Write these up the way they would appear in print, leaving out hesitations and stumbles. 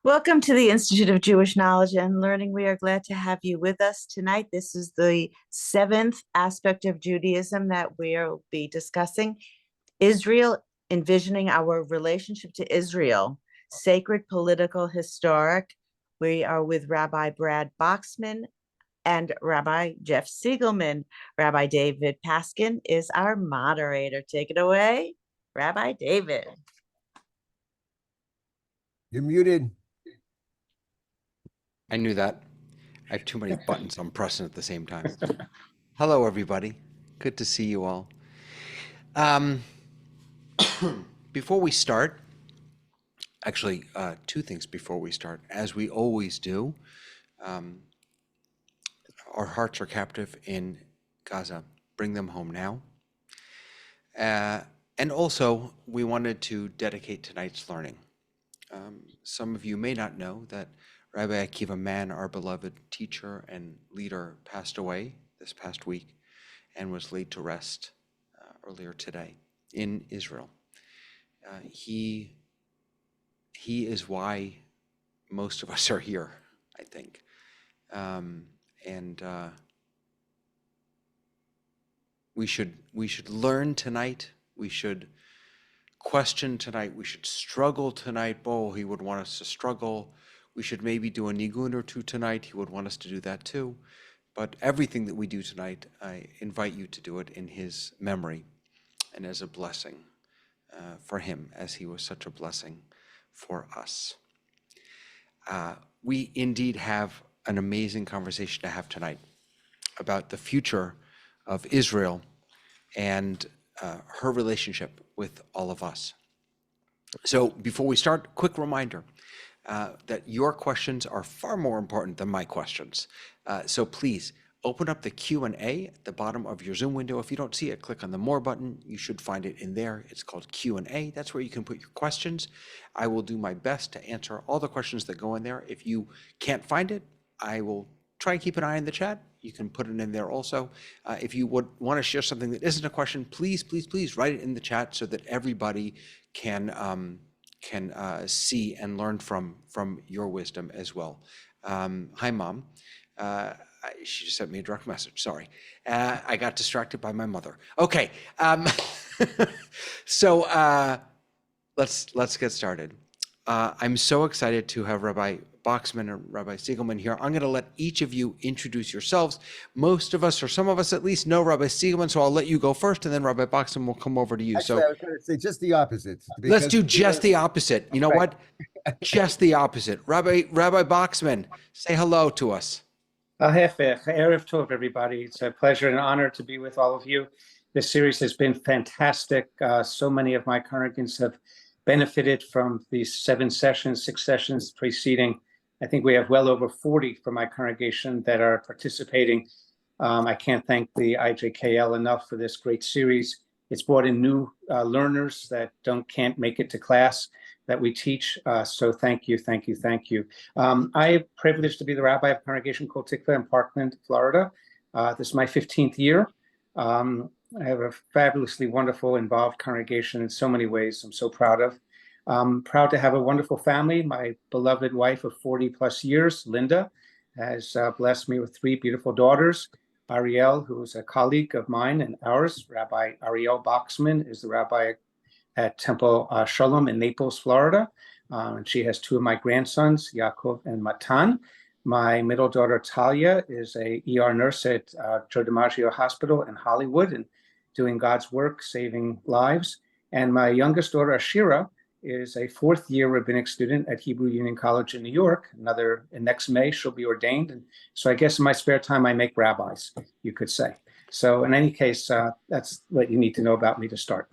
Welcome to the Institute of Jewish Knowledge and Learning. We are glad to have you with us tonight. This is the seventh aspect of Judaism that we'll be discussing. Israel, envisioning our relationship to Israel, sacred, political, historic. We are with Rabbi Brad Boxman and Rabbi Jeff Siegelman. Rabbi David Paskin is our moderator. Take it away, Rabbi David. You're muted. I knew that. I have too many buttons I'm pressing at the same time. Hello, everybody. Good to see you all. Before we start, actually, two things before we start. As we always do, our hearts are captive in Gaza. Bring them home now. And also, we wanted to dedicate tonight's learning. Some of you may not know that Rabbi Akiva Mann, our beloved teacher and leader, passed away this past week and was laid to rest earlier today in Israel. He is why most of us are here, I think. We should learn tonight. We should question tonight. We should struggle tonight. Oh, he would want us to struggle. We should maybe do a nigun or two tonight. He would want us to do that too. But everything that we do tonight, I invite you to do it in his memory and as a blessing for him, as he was such a blessing for us. We indeed have an amazing conversation to have tonight about the future of Israel and her relationship with all of us. So before we start, quick reminder that your questions are far more important than my questions. So please open up the Q&A at the bottom of your Zoom window. If you don't see it, click on the More button. You should find it in there. It's called Q&A. That's where you can put your questions. I will do my best to answer all the questions that go in there. If you can't find it, I will try and keep an eye on the chat. You can put it in there also. If you would want to share something that isn't a question, please write it in the chat so that everybody can see and learn from your wisdom as well. Hi, Mom. She just sent me a direct message. Sorry. I got distracted by my mother. Okay. So let's get started. I'm so excited to have Rabbi Boxman and Rabbi Siegelman here. I'm going to let each of you introduce yourselves. Most of us, or some of us at least, know Rabbi Siegelman, so I'll let you go first, and then Rabbi Boxman will come over to you. Actually, I was going to say just the opposite. Let's do just the opposite. You know what? Just the opposite. Rabbi Boxman, say hello to us. Erev Tov, everybody. It's a pleasure and honor to be with all of you. This series has been fantastic. So many of my congregants have benefited from these 6 sessions preceding. I think we have well over 40 from my congregation that are participating. I can't thank the IJKL enough for this great series. It's brought in new learners that can't make it to class that we teach. So thank you. I am privileged to be the rabbi of a congregation called Tikva in Parkland, Florida. This is my 15th year. I have a fabulously wonderful, involved congregation in so many ways I'm so proud of. Proud to have a wonderful family. My beloved wife of 40 plus years, Linda, has blessed me with 3 beautiful daughters. Ariel, who is a colleague of mine and ours, Rabbi Ariel Boxman, is the rabbi at Temple Shalom in Naples, Florida. And she has 2 of my grandsons, Yaakov and Matan. My middle daughter, Talia, is a ER nurse at Joe DiMaggio Hospital in Hollywood and doing God's work, saving lives. And my youngest daughter, Ashira, is a 4th-year rabbinic student at Hebrew Union College in New York. Next May, she'll be ordained. And so I guess in my spare time, I make rabbis, you could say. So in any case, that's what you need to know about me to start.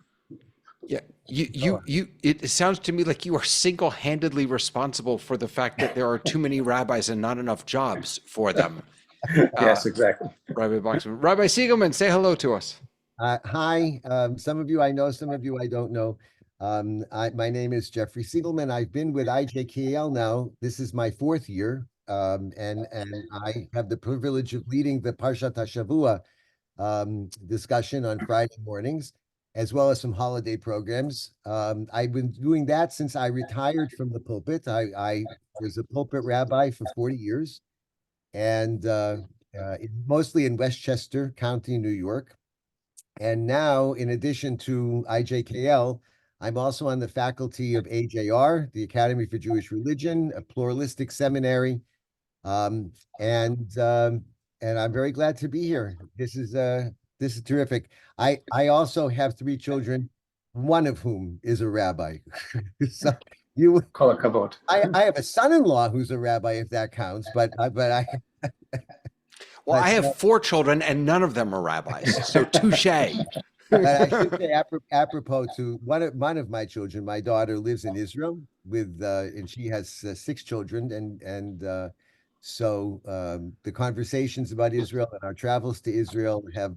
Yeah, it sounds to me like you are single-handedly responsible for the fact that there are too many rabbis and not enough jobs for them. Yes, exactly. Rabbi Boxman. Rabbi Siegelman, say hello to us. Hi. Some of you I know, some of you I don't know. My name is Jeffrey Siegelman. I've been with IJKL now. This is my 4th year, and I have the privilege of leading the Parshat HaShavua discussion on Friday mornings. as well as some holiday programs. I've been doing that since I retired from the pulpit. I was a pulpit rabbi for 40 years, and mostly in Westchester County, New York. And now, in addition to IJKL, I'm also on the faculty of AJR, the Academy for Jewish Religion, a pluralistic seminary. Um, and um, and I'm very glad to be here. This is terrific. I also have 3 children, one of whom is a rabbi. So you, Kol hakavod. I have a son-in-law who's a rabbi, if that counts. But I Well, I but have 4 children and none of them are rabbis, so touche. but I should say, apropos to one of my children, my daughter lives in Israel and she has 6 children, so the conversations about Israel and our travels to Israel have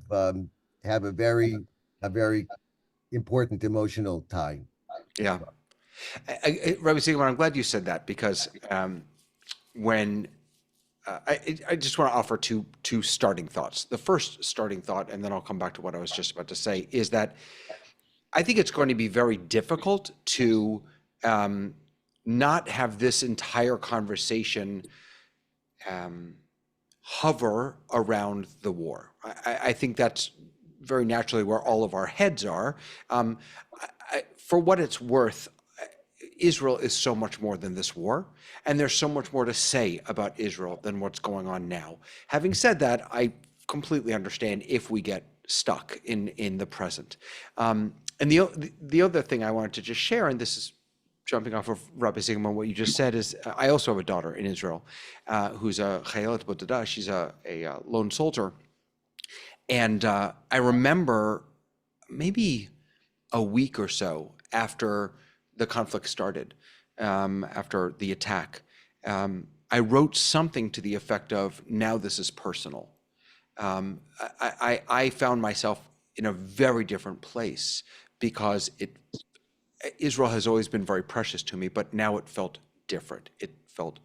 a very important emotional tie. Yeah. Rabbi Siegelman, I'm glad you said that because when I just want to offer two starting thoughts. The first starting thought, and then I'll come back to what I was just about to say, is that I think it's going to be very difficult to not have this entire conversation hover around the war. I think that's very naturally where all of our heads are. For what it's worth, Israel is so much more than this war, and there's so much more to say about Israel than what's going on now. Having said that, I completely understand if we get stuck in the present. And the other thing I wanted to just share, and this is jumping off of Rabbi Zigmund, what you just said, is I also have a daughter in Israel who's a chayalet bodada. She's a lone soldier. And I remember maybe a week or so after the conflict started, after the attack, I wrote something to the effect of, now this is personal. I found myself in a very different place because Israel has always been very precious to me, but now it felt different. It felt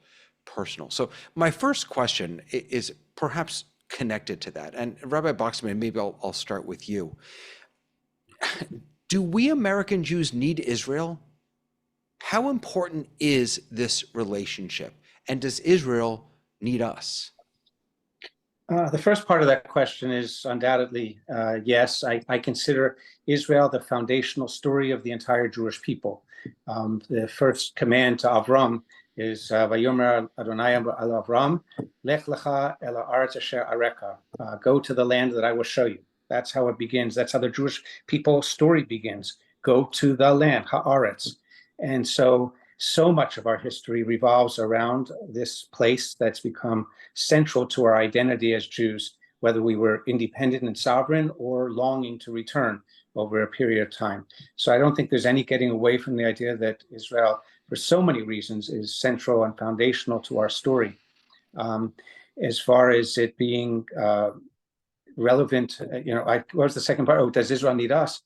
personal. So my first question is perhaps connected to that. And Rabbi Boxman, maybe I'll start with you. Do we American Jews need Israel? How important is this relationship? And does Israel need us? The first part of that question is undoubtedly yes. I consider Israel the foundational story of the entire Jewish people. The first command to Avram is Vayomer Adonai el Avram, Lech lecha el haaretz asher areka. Go to the land that I will show you. That's how it begins. That's how the Jewish people story begins. Go to the land, haaretz. And so much of our history revolves around this place that's become central to our identity as Jews, whether we were independent and sovereign or longing to return over a period of time. So I don't think there's any getting away from the idea that Israel, for so many reasons, is central and foundational to our story. As far as it being relevant, what was the second part? Oh, does Israel need us?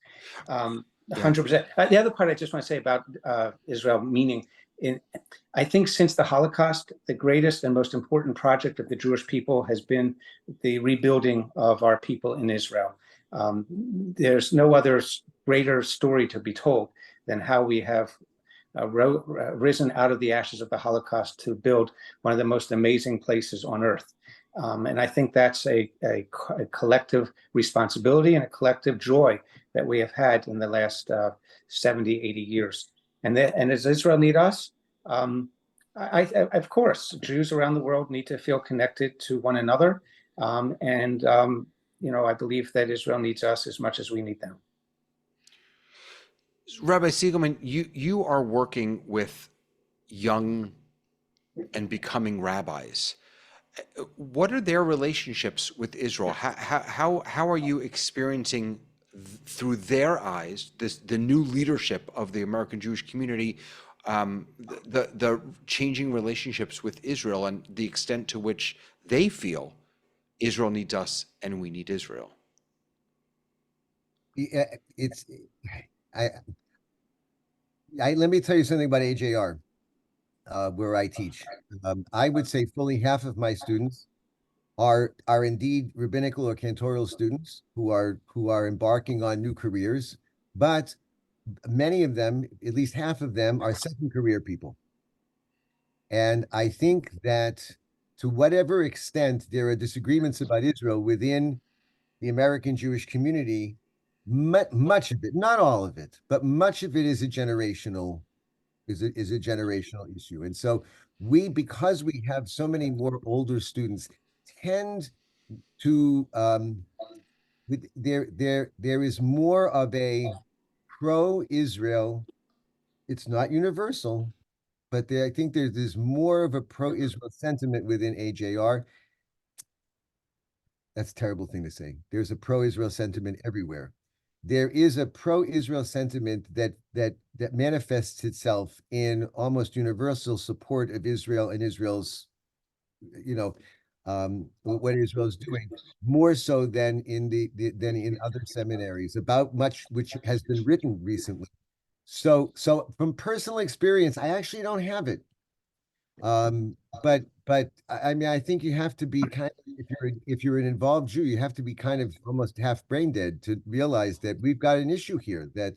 100%. The other part I just want to say about Israel, meaning, I think since the Holocaust, the greatest and most important project of the Jewish people has been the rebuilding of our people in Israel. There's no other greater story to be told than how we have risen out of the ashes of the Holocaust to build one of the most amazing places on earth. And I think that's a collective responsibility and a collective joy that we have had in the last 70, 80 years. And does Israel need us? Of course, Jews around the world need to feel connected to one another. I believe that Israel needs us as much as we need them. Rabbi Siegelman, you are working with young and becoming rabbis. What are their relationships with Israel? How are you experiencing through their eyes the new leadership of the American Jewish community, the changing relationships with Israel and the extent to which they feel Israel needs us and we need Israel? Let me tell you something about AJR, where I teach. I would say fully half of my students are indeed rabbinical or cantorial students who are embarking on new careers. but many of them, at least half of them, are second career people. And I think that to whatever extent there are disagreements about Israel within the American Jewish community, much of it, not all of it, but much of it is a generational issue. And so because we have so many more older students, tend to there is more of a pro-Israel. It's not universal, but I think there's more of a pro-Israel sentiment within AJR. That's a terrible thing to say. There's a pro-Israel sentiment everywhere. There is a pro-Israel sentiment that manifests itself in almost universal support of Israel and Israel's, what Israel is doing, more so than in other seminaries, about much which has been written recently. So from personal experience, I actually don't have it. But I mean, I think you have to be kind of, if you're an involved Jew, you have to be kind of almost half brain dead to realize that we've got an issue here, that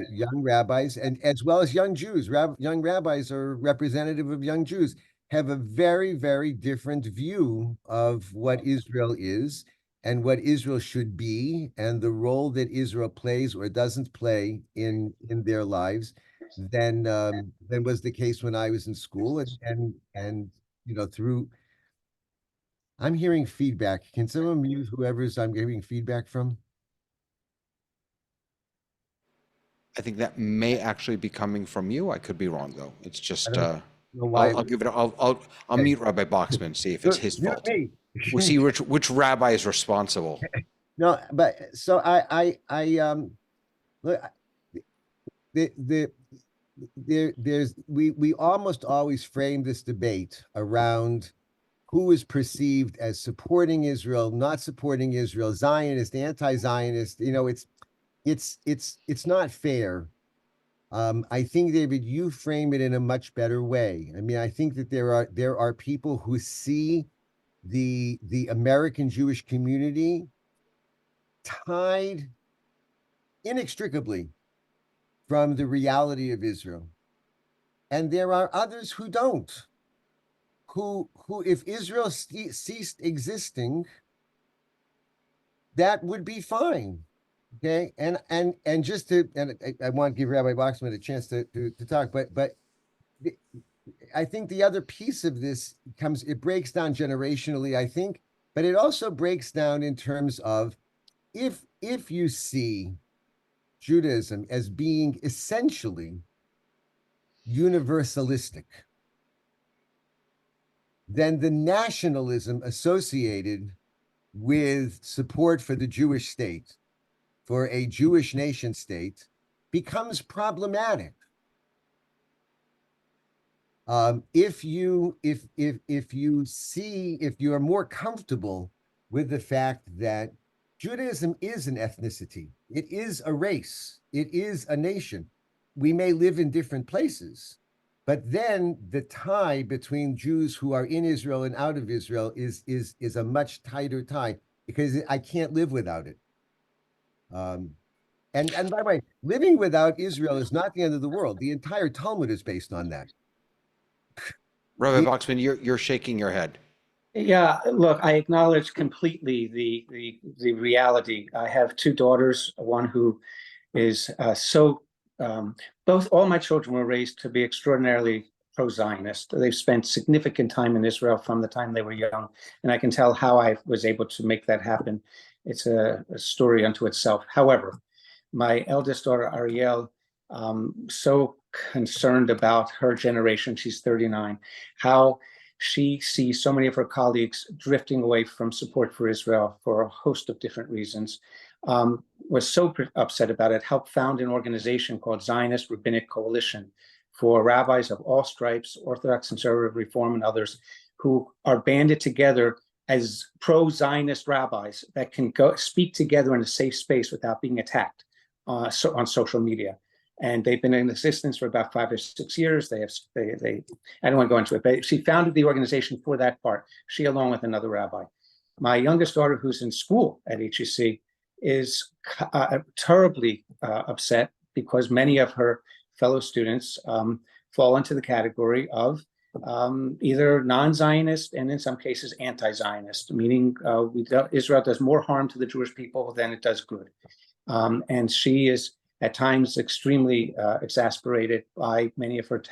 young rabbis, and as well as young Jews, young rabbis are representative of young Jews, have a very, very different view of what Israel is and what Israel should be, and the role that Israel plays or doesn't play in their lives than was the case when I was in school. And through, I'm hearing feedback. Can someone mute whoever's I'm getting feedback from? I think that may actually be coming from you. I could be wrong, though. It's just, know why. I'll give it, I'll Okay. meet Rabbi Boxman, see if it's his Mute fault. me. We'll see which rabbi is responsible. No, but so look, we almost always frame this debate around who is perceived as supporting Israel, not supporting Israel, Zionist, anti-Zionist. It's not fair. I think, David, you frame it in a much better way. I mean, I think that there are people who see the American Jewish community tied inextricably from the reality of Israel. And there are others who don't, who if Israel ceased existing, that would be fine. Okay. And just to, and I want to give Rabbi Boxman a chance to talk, but I think the other piece of this it breaks down generationally, I think, but it also breaks down in terms of if you see Judaism as being essentially universalistic, then the nationalism associated with support for the Jewish state, for a Jewish nation state, becomes problematic. If you are more comfortable with the fact that Judaism is an ethnicity, it is a race, it is a nation. We may live in different places, but then the tie between Jews who are in Israel and out of Israel is a much tighter tie, because I can't live without it. And by the way, living without Israel is not the end of the world. The entire Talmud is based on that. Rabbi Boxman, you're shaking your head. Yeah, look, I acknowledge completely the reality. I have two daughters, one who is all my children were raised to be extraordinarily pro-Zionist. They've spent significant time in Israel from the time they were young, and I can tell how I was able to make that happen. It's a story unto itself. However, my eldest daughter, Ariel, so concerned about her generation, she's 39, how she sees so many of her colleagues drifting away from support for Israel for a host of different reasons, was so upset about it, helped found an organization called Zionist Rabbinic Coalition for rabbis of all stripes, Orthodox, Conservative, Reform, and others, who are banded together as pro-Zionist rabbis that can go speak together in a safe space without being attacked on social media. And they've been in existence for about 5 or 6 years. I don't want to go into it, but she founded the organization for that part, she along with another rabbi. My youngest daughter, who's in school at HEC, is terribly upset because many of her fellow students fall into the category of either non-Zionist and in some cases anti-Zionist, meaning Israel does more harm to the Jewish people than it does good. And she is at times extremely exasperated by many of her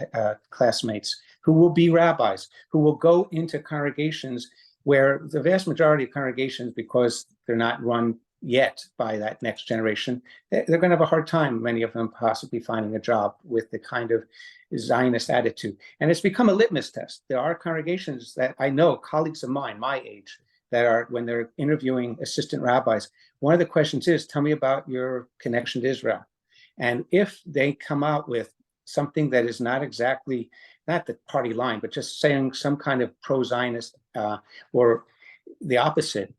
classmates who will be rabbis, who will go into congregations where the vast majority of congregations, because they're not run yet by that next generation, they're going to have a hard time, many of them possibly finding a job with the kind of Zionist attitude. And it's become a litmus test. There are congregations that I know, colleagues of mine, my age, that are, when they're interviewing assistant rabbis, one of the questions is, tell me about your connection to Israel. And if they come out with something that is not exactly, not the party line, but just saying some kind of pro-Zionist or the opposite,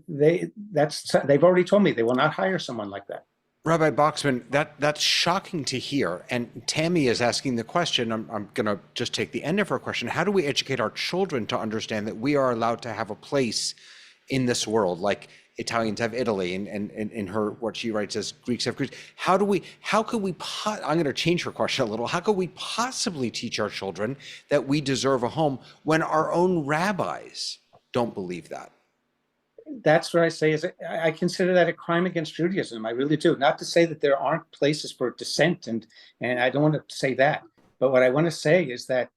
they've already told me they will not hire someone like that. Rabbi Boxman, that's shocking to hear. And Tammy is asking the question, I'm going to just take the end of her question. How do we educate our children to understand that we are allowed to have a place in this world, like Italians have Italy, and in her, what she writes as Greeks have Greece? How could we, I'm going to change her question a little. How could we possibly teach our children that we deserve a home when our own rabbis don't believe that? That's what I say is I consider that a crime against Judaism. I really do. Not to say that there aren't places for dissent, and I don't want to say that. But what I want to say is that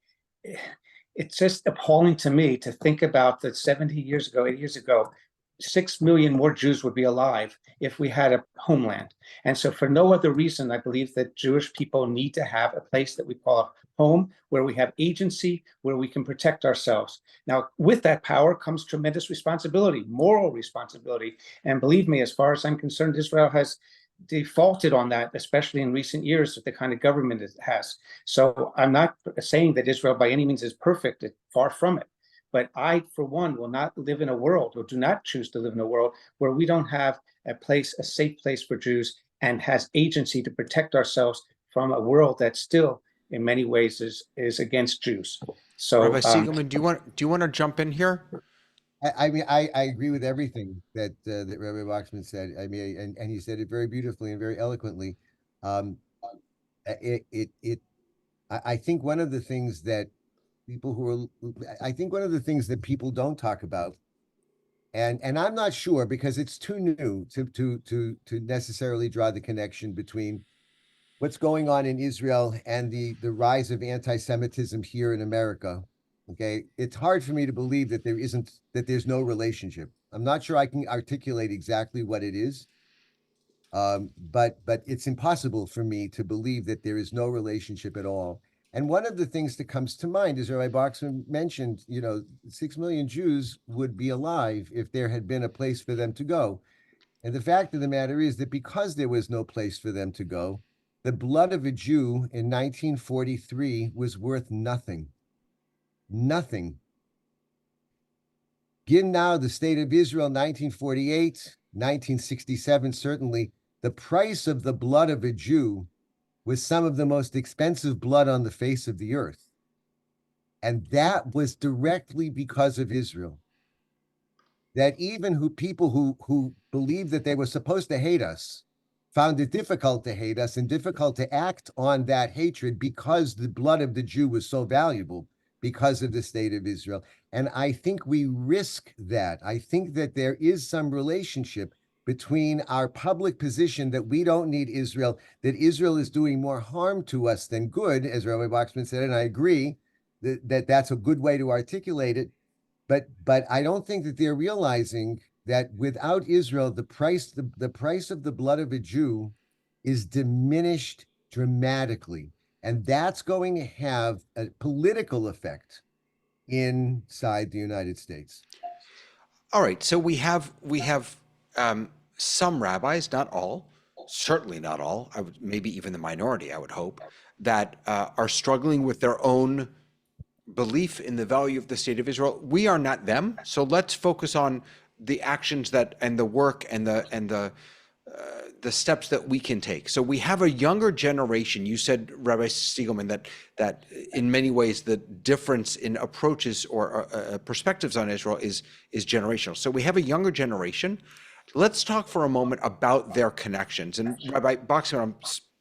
it's just appalling to me to think about that 70 years ago, 80 years ago, 6 million more Jews would be alive if we had a homeland. And so for no other reason, I believe that Jewish people need to have a place that we call a home, where we have agency, where we can protect ourselves. Now, with that power comes tremendous responsibility, moral responsibility. And believe me, as far as I'm concerned, Israel has defaulted on that, especially in recent years with the kind of government it has. So I'm not saying that Israel by any means is perfect, it's far from it. But I, for one, will not live in a world, or do not choose to live in a world, where we don't have a place, a safe place for Jews, and has agency to protect ourselves from a world that still, in many ways, is against Jews. So, Rabbi Siegelman, do you want to jump in here? I mean, I agree with everything that that Rabbi Boxman said. I mean, and he said it very beautifully and very eloquently. I think one of the things that one of the things that people don't talk about, and I'm not sure because it's too new to necessarily draw the connection between what's going on in Israel and the rise of anti-Semitism here in America. Okay, it's hard for me to believe that there's no relationship. I'm not sure I can articulate exactly what it is, but it's impossible for me to believe that there is no relationship at all. And one of the things that comes to mind is Rabbi Boxman mentioned, 6 million Jews would be alive if there had been a place for them to go. And the fact of the matter is that because there was no place for them to go, the blood of a Jew in 1943 was worth nothing. Nothing. Given now the state of Israel, 1948, 1967, certainly, the price of the blood of a Jew was some of the most expensive blood on the face of the earth. And that was directly because of Israel. That even people who believed that they were supposed to hate us found it difficult to hate us and difficult to act on that hatred because the blood of the Jew was so valuable because of the state of Israel. And I think we risk that. I think that there is some relationship between our public position that we don't need Israel, that Israel is doing more harm to us than good, as Rabbi Boxman said, and I agree that that's a good way to articulate it. But I don't think that they're realizing that without Israel, the price of the blood of a Jew is diminished dramatically. And that's going to have a political effect inside the United States. All right, so we have some rabbis, not all, certainly not all, maybe even the minority, I would hope, that are struggling with their own belief in the value of the state of Israel. We are not them, so let's focus on the actions and the work and the steps that we can take. So we have a younger generation. You said, Rabbi Siegelman, that in many ways the difference in approaches or perspectives on Israel is generational. So we have a younger generation Let's talk for a moment about their connections. And Rabbi Boxer, I'm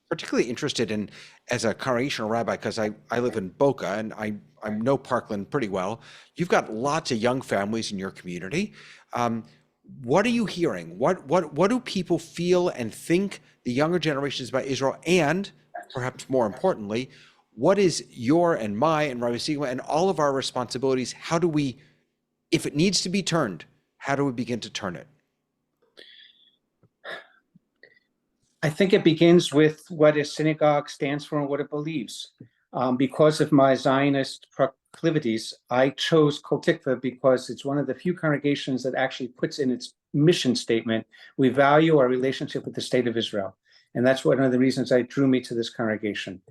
particularly interested in, as a congregational rabbi, because I live in Boca and I know Parkland pretty well. You've got lots of young families in your community. What are you hearing? What do people feel and think, the younger generations, about Israel? And perhaps more importantly, what is your and my and Rabbi Siegel and all of our responsibilities? How do we, if it needs to be turned, how do we begin to turn it? I think it begins with what a synagogue stands for and what it believes. Because of my Zionist proclivities, I chose Kol Tikva because it's one of the few congregations that actually puts in its mission statement, we value our relationship with the state of Israel. And that's one of the reasons that drew me to this congregation.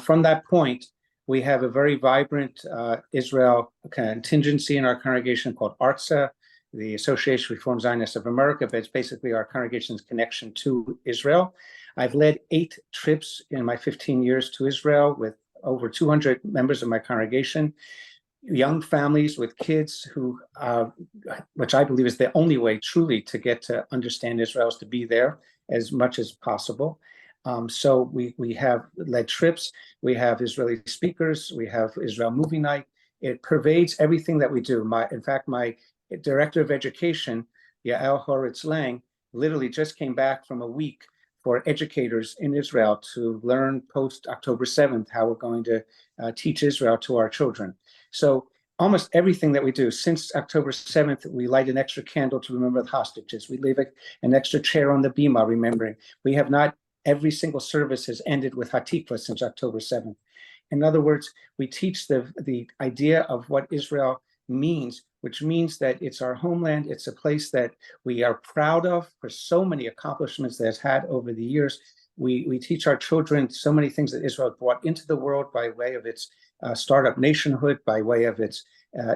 From that point, we have a very vibrant Israel contingency in our congregation called ARTSA, the Association of Reformed Zionists of America, but it's basically our congregation's connection to Israel. I've led 8 trips in my 15 years to Israel with over 200 members of my congregation, young families with kids who, which I believe is the only way truly to get to understand Israel, is to be there as much as possible. So we have led trips, we have Israeli speakers, we have Israel movie night. It pervades everything that we do. In fact, my director of education, Yael Horitz-Lang, literally just came back from a week for educators in Israel to learn post-October 7th how we're going to teach Israel to our children. So almost everything that we do since October 7th, we light an extra candle to remember the hostages. We leave an extra chair on the bima remembering. We have not, every single service has ended with Hatikva since October 7th. In other words, we teach the idea of what Israel means, which means that it's our homeland. It's a place that we are proud of for so many accomplishments that it's had over the years. We teach our children so many things that Israel brought into the world by way of its startup nationhood, by way of its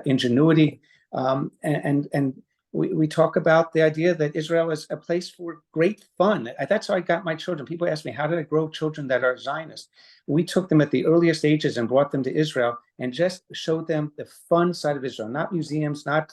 ingenuity. And we talk about the idea that Israel is a place for great fun. That's how I got my children. People ask me, how did I grow children that are Zionists? We took them at the earliest ages and brought them to Israel and just showed them the fun side of Israel, not museums, not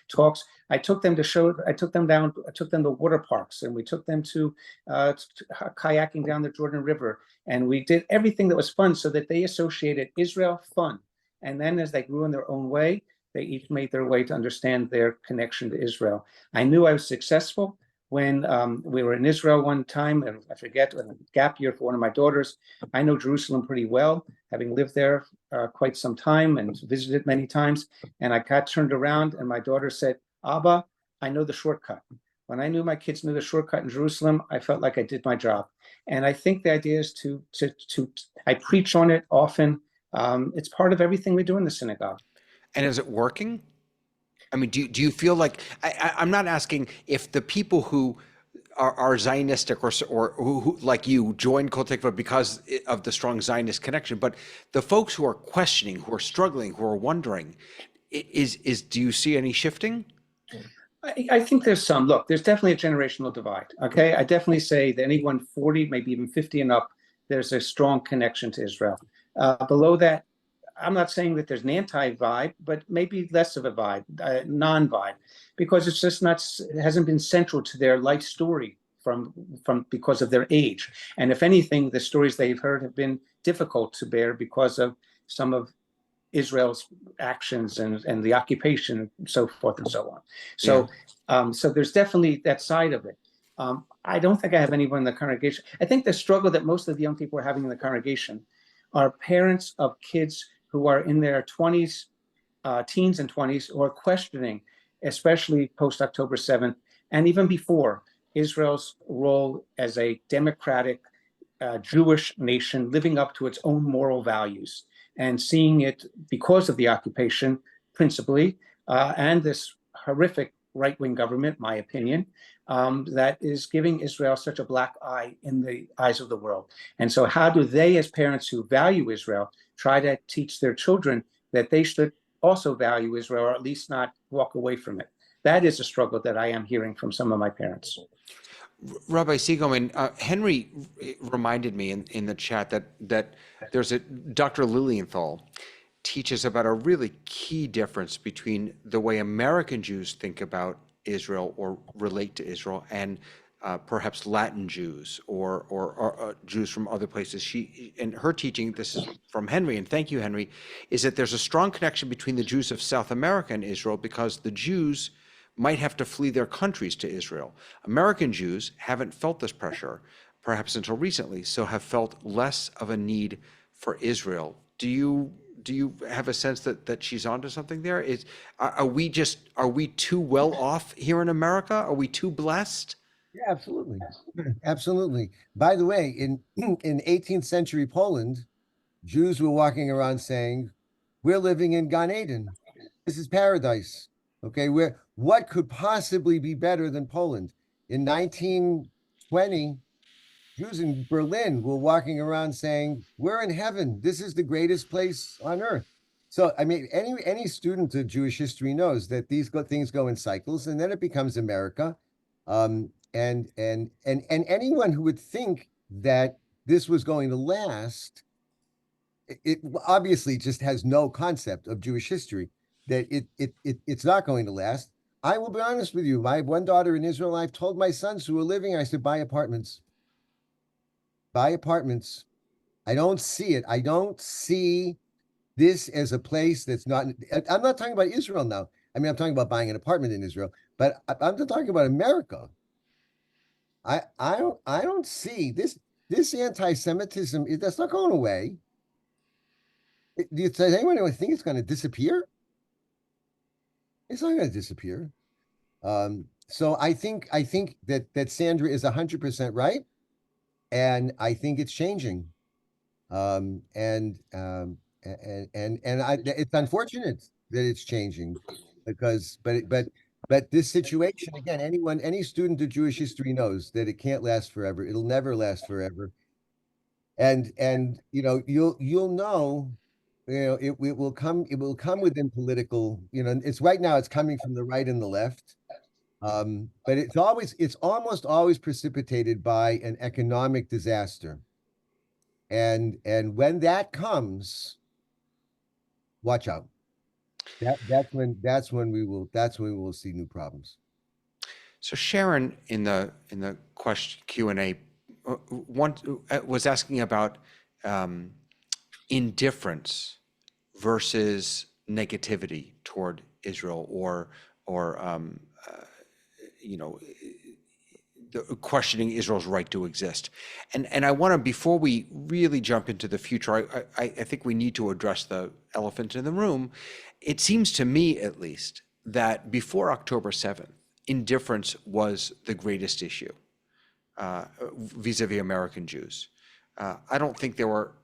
talks. I took them to water parks, and we took them to kayaking down the Jordan River. And we did everything that was fun so that they associated Israel fun. And then as they grew in their own way, they each made their way to understand their connection to Israel. I knew I was successful when we were in Israel one time, and I forget, a gap year for one of my daughters. I know Jerusalem pretty well, having lived there quite some time and visited many times. And I got turned around and my daughter said, Abba, I know the shortcut. When I knew my kids knew the shortcut in Jerusalem, I felt like I did my job. And I think the idea is I preach on it often. It's part of everything we do in the synagogue. And is it working? I mean, do you feel like, I'm not asking if the people who are Zionistic or who like you joined Kol Tikva because of the strong Zionist connection, but the folks who are questioning, who are struggling, who are wondering, do you see any shifting? I think there's some. Look, there's definitely a generational divide. Okay, I definitely say that anyone 40, maybe even 50 and up, there's a strong connection to Israel. Below that, I'm not saying that there's an anti-vibe, but maybe less of a vibe, non-vibe, because it's just not, it hasn't been central to their life story from because of their age. And if anything, the stories they've heard have been difficult to bear because of some of Israel's actions and the occupation and so forth and so on. So, so there's definitely that side of it. I don't think I have anyone in the congregation. I think the struggle that most of the young people are having in the congregation are parents of kids who are in their 20s, teens and 20s, who are questioning, especially post-October 7th, and even before, Israel's role as a democratic Jewish nation living up to its own moral values, and seeing it because of the occupation, principally, and this horrific right-wing government, my opinion, that is giving Israel such a black eye in the eyes of the world. And so how do they, as parents who value Israel, try to teach their children that they should also value Israel, or at least not walk away from it? That is a struggle that I am hearing from some of my parents. Rabbi Siegelman, Henry reminded me in the chat that there's Dr. Lilienthal teaches about a really key difference between the way American Jews think about Israel or relate to Israel, and perhaps Latin Jews or Jews from other places. She, and her teaching, this is from Henry, and thank you, Henry, is that there's a strong connection between the Jews of South America and Israel because the Jews might have to flee their countries to Israel. American Jews haven't felt this pressure, perhaps until recently, so have felt less of a need for Israel. Do you have a sense that she's onto something there? Are we too well off here in America? Are we too blessed? Yeah, absolutely. Absolutely. By the way, in 18th century Poland, Jews were walking around saying, "We're living in Gan Eden. This is paradise." Okay, what could possibly be better than Poland? In 1920, Jews in Berlin were walking around saying, "We're in heaven. This is the greatest place on earth." So, I mean, any student of Jewish history knows that these things go in cycles, and then it becomes America. And anyone who would think that this was going to last, it obviously just has no concept of Jewish history, that it's not going to last. I will be honest with you. My one daughter in Israel, I've told my sons who are living, I said, buy apartments. Buy apartments. I don't see it. I don't see this as a place that's not, I'm not talking about Israel now. I mean, I'm talking about buying an apartment in Israel, but I'm not talking about America. I don't see this anti-Semitism. That's not going away. Does anyone think it's going to disappear? It's not going to disappear. So I think that Sandra is 100% right, and I think it's changing. It's unfortunate that it's changing because, but this situation again, any student of Jewish history knows that it can't last forever. It'll never last forever. And you'll know, it will come within political, it's right now it's coming from the right and the left. But it's almost always precipitated by an economic disaster. And when that comes, watch out. That's when we will see new problems. So Sharon in the question Q&A was asking about indifference versus negativity toward Israel, or questioning Israel's right to exist. And I want to, before we really jump into the future, I think we need to address the elephant in the room. It seems to me, at least, that before October 7th, indifference was the greatest issue vis-a-vis American Jews. I don't think they were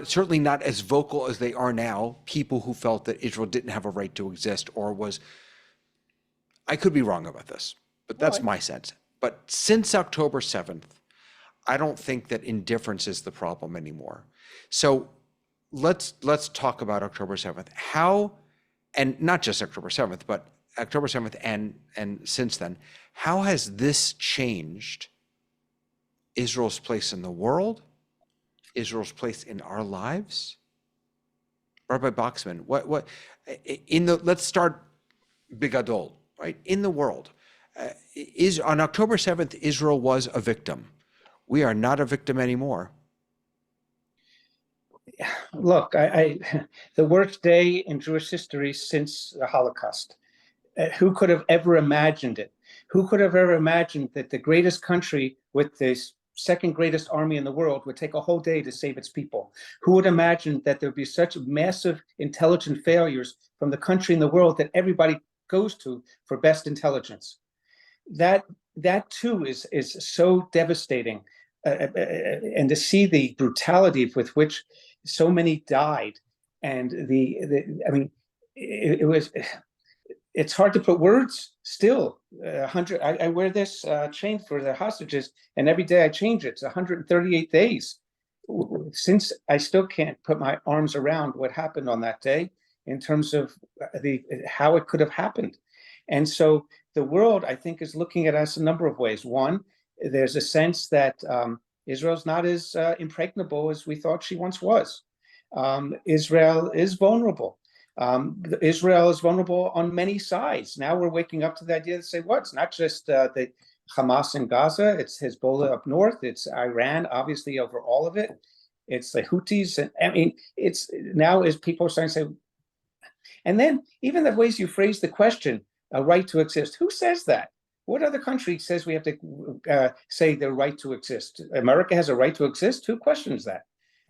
certainly not as vocal as they are now, people who felt that Israel didn't have a right to exist or was, I could be wrong about this, but that's my sense. But since October 7th, I don't think that indifference is the problem anymore. So let's talk about October 7th. How, and not just October 7th, but October 7th and since then, how has this changed Israel's place in the world, Israel's place in our lives? Rabbi Boxman, let's start bigadol, right? In the world, on October 7th, Israel was a victim. We are not a victim anymore. Look, the worst day in Jewish history since the Holocaust. Who could have ever imagined it? Who could have ever imagined that the greatest country with the second greatest army in the world would take a whole day to save its people? Who would imagine that there would be such massive intelligent failures from the country in the world that everybody goes to for best intelligence? That too is so devastating, and to see the brutality with which so many died, and I mean, it was. It's hard to put words still. 100. I wear this chain for the hostages, and every day I change it. It's 138 days since I still can't put my arms around what happened on that day in terms of how it could have happened. And so the world, I think, is looking at us a number of ways. One, there's a sense that Israel's not as impregnable as we thought she once was. Israel is vulnerable. Israel is vulnerable on many sides. Now we're waking up to the idea to say, what? It's not just the Hamas in Gaza, it's Hezbollah up north, it's Iran, obviously, over all of it. It's the Houthis. And I mean, it's now as people are starting to say, and then even the ways you phrase the question, a right to exist, who says that? What other country says we have to say the right to exist? America has a right to exist? Who questions that?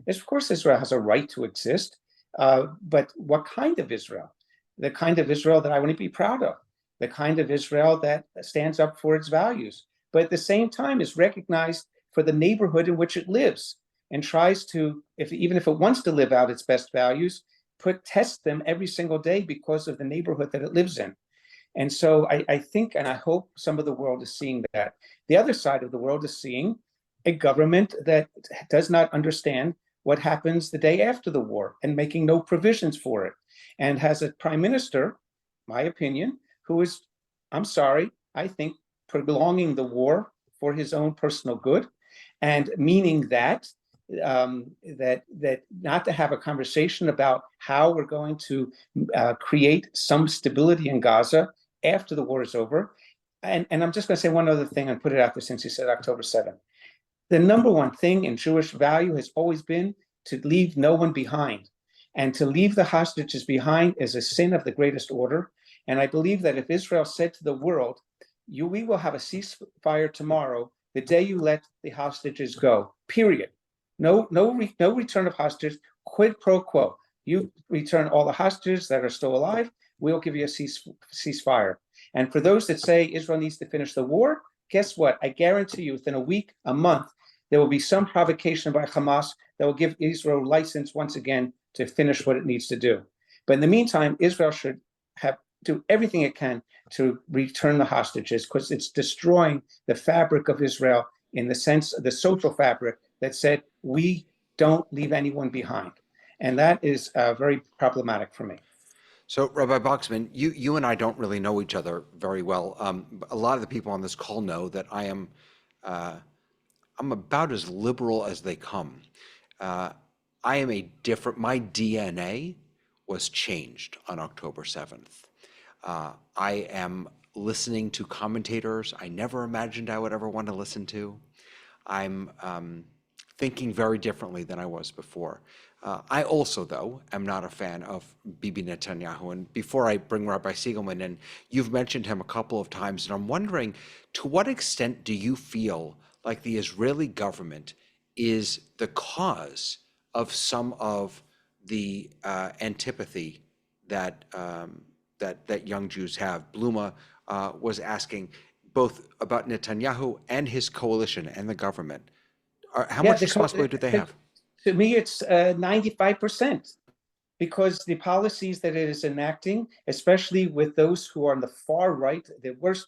Of course, Israel has a right to exist, but what kind of Israel? The kind of Israel that I want to be proud of, the kind of Israel that stands up for its values, but at the same time is recognized for the neighborhood in which it lives and tries to, even if it wants to live out its best values, test them every single day because of the neighborhood that it lives in. And so I think, and I hope some of the world is seeing that. The other side of the world is seeing a government that does not understand what happens the day after the war and making no provisions for it, and has a prime minister, my opinion, who is, I'm sorry, I think prolonging the war for his own personal good, and meaning that that not to have a conversation about how we're going to create some stability in Gaza after the war is over. And I'm just going to say one other thing and put it out there since you said October 7th. The number one thing in Jewish value has always been to leave no one behind. And to leave the hostages behind is a sin of the greatest order. And I believe that if Israel said to the world, we will have a ceasefire tomorrow, the day you let the hostages go, period. No return of hostages, quid pro quo. You return all the hostages that are still alive, we'll give you a ceasefire. And for those that say Israel needs to finish the war, guess what? I guarantee you within a week, a month, there will be some provocation by Hamas that will give Israel license once again to finish what it needs to do. But in the meantime, Israel should do everything it can to return the hostages, because it's destroying the fabric of Israel in the sense of the social fabric that said, we don't leave anyone behind. And that is very problematic for me. So, Rabbi Boxman, you and I don't really know each other very well. A lot of the people on this call know that I'm about as liberal as they come. I am my DNA was changed on October 7th. I am listening to commentators I never imagined I would ever want to listen to. I'm thinking very differently than I was before. I also, though, am not a fan of Bibi Netanyahu. And before I bring Rabbi Siegelman in, you've mentioned him a couple of times, and I'm wondering, to what extent do you feel like the Israeli government is the cause of some of the antipathy that that young Jews have? Bluma was asking both about Netanyahu and his coalition and the government. How much responsibility do they have? To me, it's 95%, because the policies that it is enacting, especially with those who are on the far right, the worst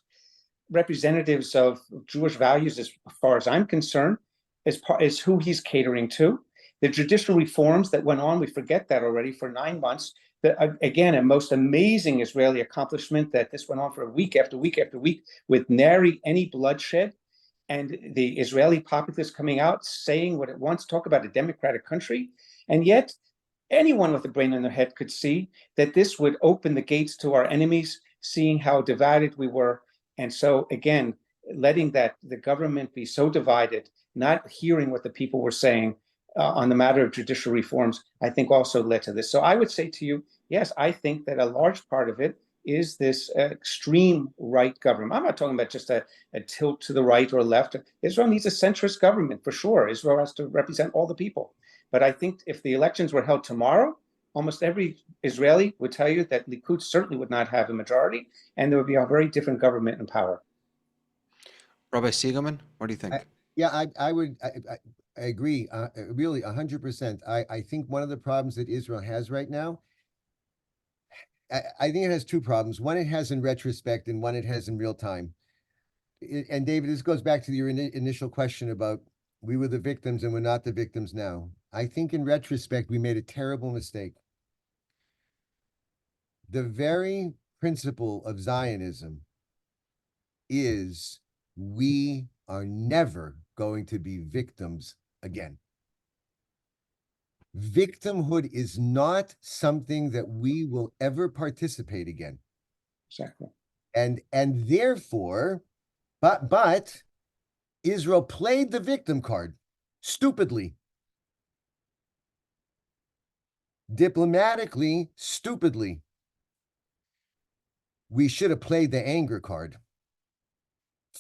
representatives of Jewish values, as far as I'm concerned, is who he's catering to. The judicial reforms that went on, we forget that already, for 9 months. Again, a most amazing Israeli accomplishment that this went on for week after week after week with nary any bloodshed. And the Israeli populace coming out saying what it wants, talk about a democratic country. And yet anyone with a brain in their head could see that this would open the gates to our enemies, seeing how divided we were. And so again, letting the government be so divided, not hearing what the people were saying on the matter of judicial reforms, I think also led to this. So I would say to you, yes, I think that a large part of it is this extreme right government. I'm not talking about just a tilt to the right or left. Israel needs a centrist government, for sure. Israel has to represent all the people. But I think if the elections were held tomorrow, almost every Israeli would tell you that Likud certainly would not have a majority, and there would be a very different government in power. Rabbi Siegelman, what do you think? I agree, really 100%. I think one of the problems that Israel has right now, I think it has two problems. One it has in retrospect, and one it has in real time. And David, this goes back to your initial question about we were the victims and we're not the victims now. I think in retrospect, we made a terrible mistake. The very principle of Zionism is we are never going to be victims again. Victimhood is not something that we will ever participate again. Exactly. And therefore, but Israel played the victim card stupidly. Diplomatically, stupidly. We should have played the anger card.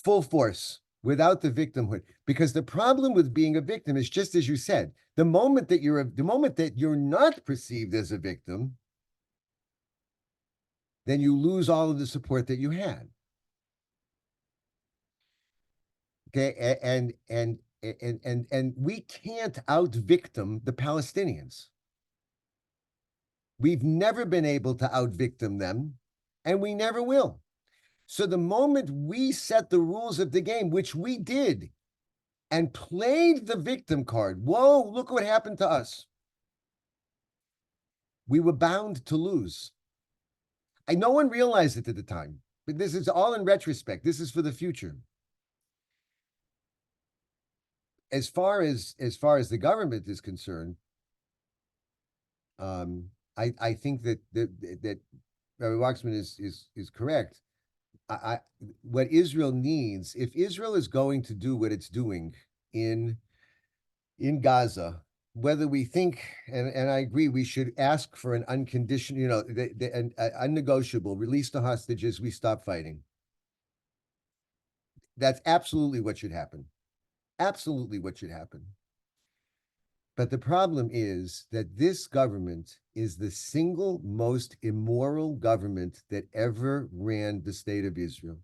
Full force, without the victimhood. Because the problem with being a victim is just as you said, the moment that you're not perceived as a victim, then you lose all of the support that you had. Okay, and we can't out victim the Palestinians. We've never been able to out victim them, and we never will. So the moment we set the rules of the game, which we did, and played the victim card, whoa, look what happened to us. We were bound to lose. And no one realized it at the time, but this is all in retrospect. This is for the future. As far as the government is concerned, I think that Rabbi Waxman is correct. What Israel needs, if Israel is going to do what it's doing in Gaza, whether we think, and I agree, we should ask for an unconditional, an unnegotiable release the hostages, we stop fighting. That's absolutely what should happen. Absolutely what should happen. But the problem is that this government is the single most immoral government that ever ran the state of Israel.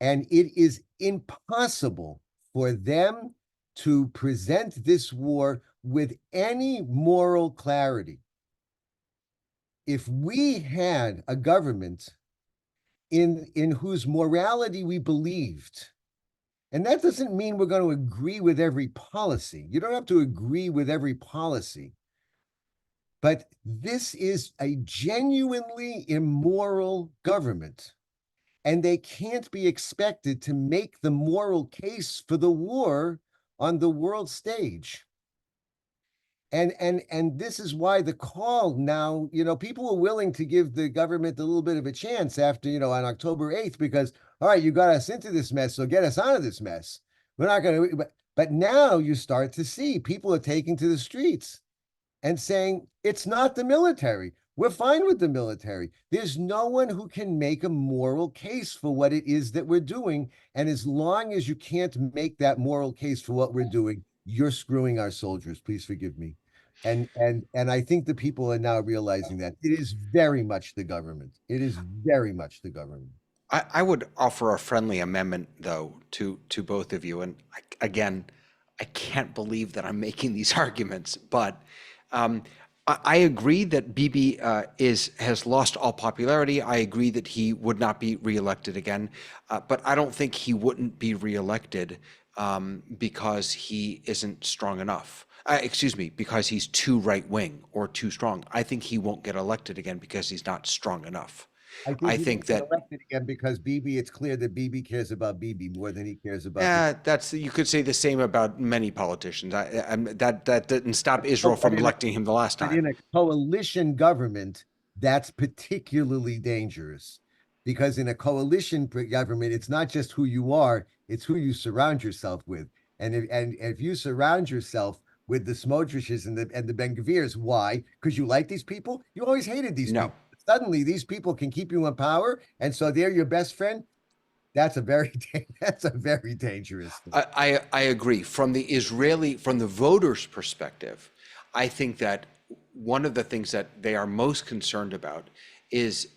And it is impossible for them to present this war with any moral clarity. If we had a government in whose morality we believed, and that doesn't mean we're going to agree with every policy. You don't have to agree with every policy. But this is a genuinely immoral government. And they can't be expected to make the moral case for the war on the world stage. And this is why the call now, people were willing to give the government a little bit of a chance after, on October 8th, because, all right, you got us into this mess, so get us out of this mess. We're not going to, but now you start to see people are taking to the streets and saying, it's not the military. We're fine with the military. There's no one who can make a moral case for what it is that we're doing. And as long as you can't make that moral case for what we're doing, you're screwing our soldiers. Please forgive me. And I think the people are now realizing that it is very much the government. It is very much the government. I would offer a friendly amendment, though, to both of you. And again, I can't believe that I'm making these arguments, but I agree that Bibi has lost all popularity. I agree that he would not be reelected again, but I don't think he wouldn't be reelected because he isn't strong enough. Because he's too right wing or too strong. I think he won't get elected again because he's not strong enough. I think that elected again because Bibi, it's clear that Bibi cares about Bibi more than he cares about. You could say the same about many politicians. That didn't stop Israel from electing him the last time. But in a coalition government, that's particularly dangerous, because in a coalition government, it's not just who you are; it's who you surround yourself with. And if you surround yourself with the Smotriches and the Ben-Gvirs, why? Because you like these people? You always hated these people. Suddenly, these people can keep you in power, and so they're your best friend. That's a very dangerous thing. I agree. From the voters' perspective, I think that one of the things that they are most concerned about is,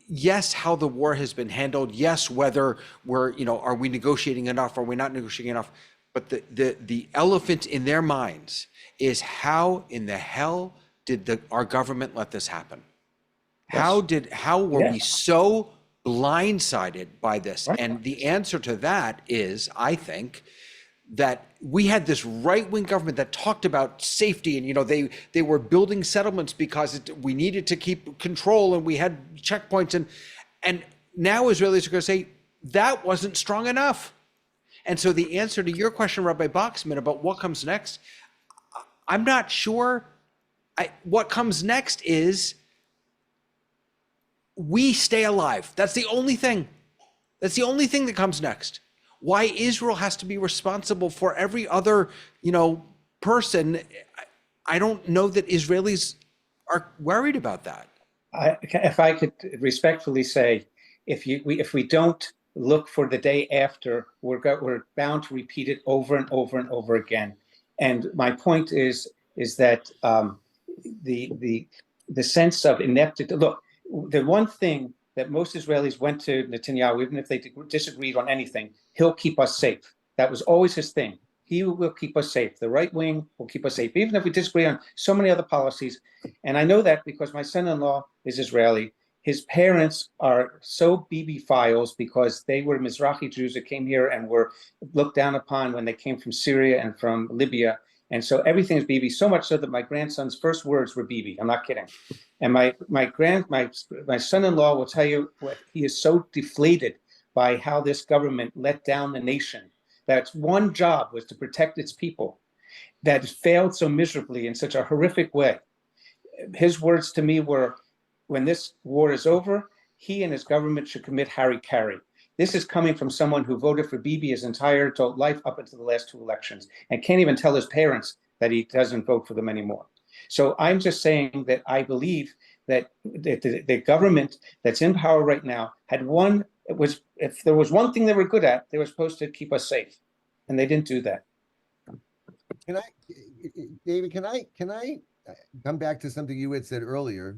yes, how the war has been handled. Yes, whether are we negotiating enough? Are we not negotiating enough? But the elephant in their minds is, how in the hell did our government let this happen? Yes. How were we so blindsided by this? Right. And the answer to that is, I think, that we had this right-wing government that talked about safety, and they were building settlements because we needed to keep control, and we had checkpoints, and now Israelis are going to say that wasn't strong enough. And so the answer to your question, Rabbi Boxman, about what comes next, I'm not sure. What comes next is we stay alive. That's the only thing. That's the only thing that comes next. Why Israel has to be responsible for every other, person. I don't know that Israelis are worried about that. If I could respectfully say, if we don't look for the day after, we're bound to repeat it over and over and over again. And my point is that the sense of ineptitude. Look, the one thing that most Israelis went to Netanyahu, even if they disagreed on anything, he'll keep us safe. That was always his thing. He will keep us safe. The right wing will keep us safe, even if we disagree on so many other policies. And I know that because my son-in-law is Israeli. His parents are so Bibi-philes because they were Mizrahi Jews that came here and were looked down upon when they came from Syria and from Libya. And so everything is Bibi, so much so that my grandson's first words were Bibi. I'm not kidding. And my son-in-law will tell you what he is so deflated by how this government let down the nation. That its one job was to protect its people, that failed so miserably in such a horrific way. His words to me were, when this war is over, he and his government should commit harikari. This is coming from someone who voted for Bibi his entire adult life up until the last 2 elections and can't even tell his parents that he doesn't vote for them anymore. So I'm just saying that I believe that the government that's in power right now if there was one thing they were good at, they were supposed to keep us safe, and they didn't do that. David, can I come back to something you had said earlier?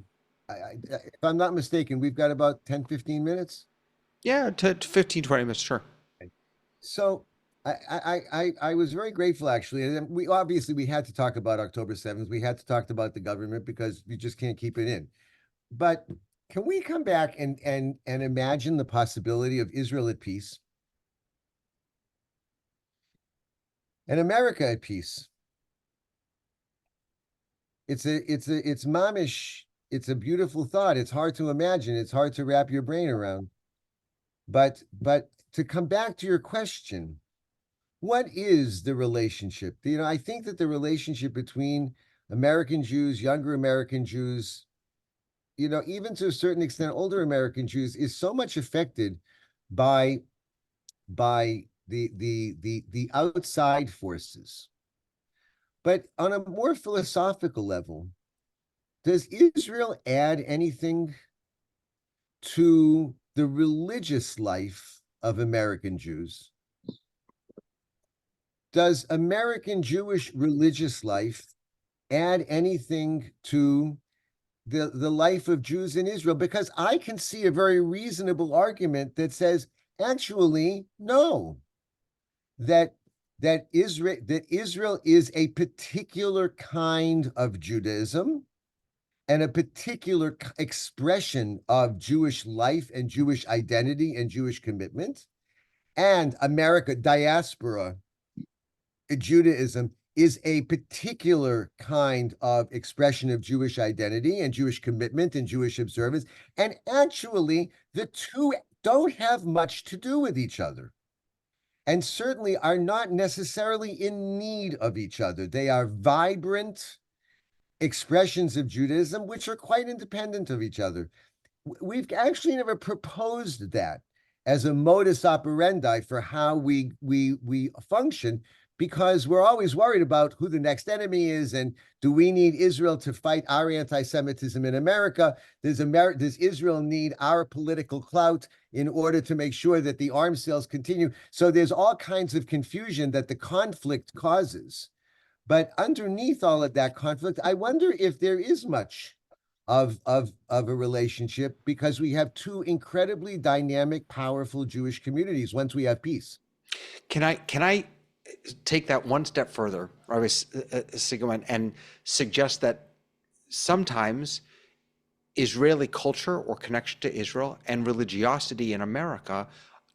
If I'm not mistaken, we've got about 10, 15 minutes. Yeah, to 15, 20 minutes, sure. So I was very grateful, actually. And we had to talk about October 7th. We had to talk about the government because you just can't keep it in. But can we come back and imagine the possibility of Israel at peace and America at peace? It's mamish. It's a beautiful thought. It's hard to imagine. It's hard to wrap your brain around. But to come back to your question, what is the relationship? I think that the relationship between American Jews, younger American Jews, even to a certain extent, older American Jews, is so much affected by the outside forces. But on a more philosophical level, does Israel add anything to the religious life of American Jews? Does American Jewish religious life add anything to the life of Jews in Israel? Because I can see a very reasonable argument that says, actually, no, that Israel is a particular kind of Judaism and a particular expression of Jewish life and Jewish identity and Jewish commitment. And America, diaspora, Judaism is a particular kind of expression of Jewish identity and Jewish commitment and Jewish observance. And actually, the two don't have much to do with each other, and certainly are not necessarily in need of each other. They are vibrant expressions of Judaism, which are quite independent of each other. We've actually never proposed that as a modus operandi for how we function, because we're always worried about who the next enemy is, and do we need Israel to fight our anti-Semitism in America? Does Israel need our political clout in order to make sure that the arms sales continue? So there's all kinds of confusion that the conflict causes. But underneath all of that conflict, I wonder if there is much of a relationship, because we have two incredibly dynamic, powerful Jewish communities once we have peace. Can I take that one step further, Rabbi Sigelman, and suggest that sometimes Israeli culture or connection to Israel and religiosity in America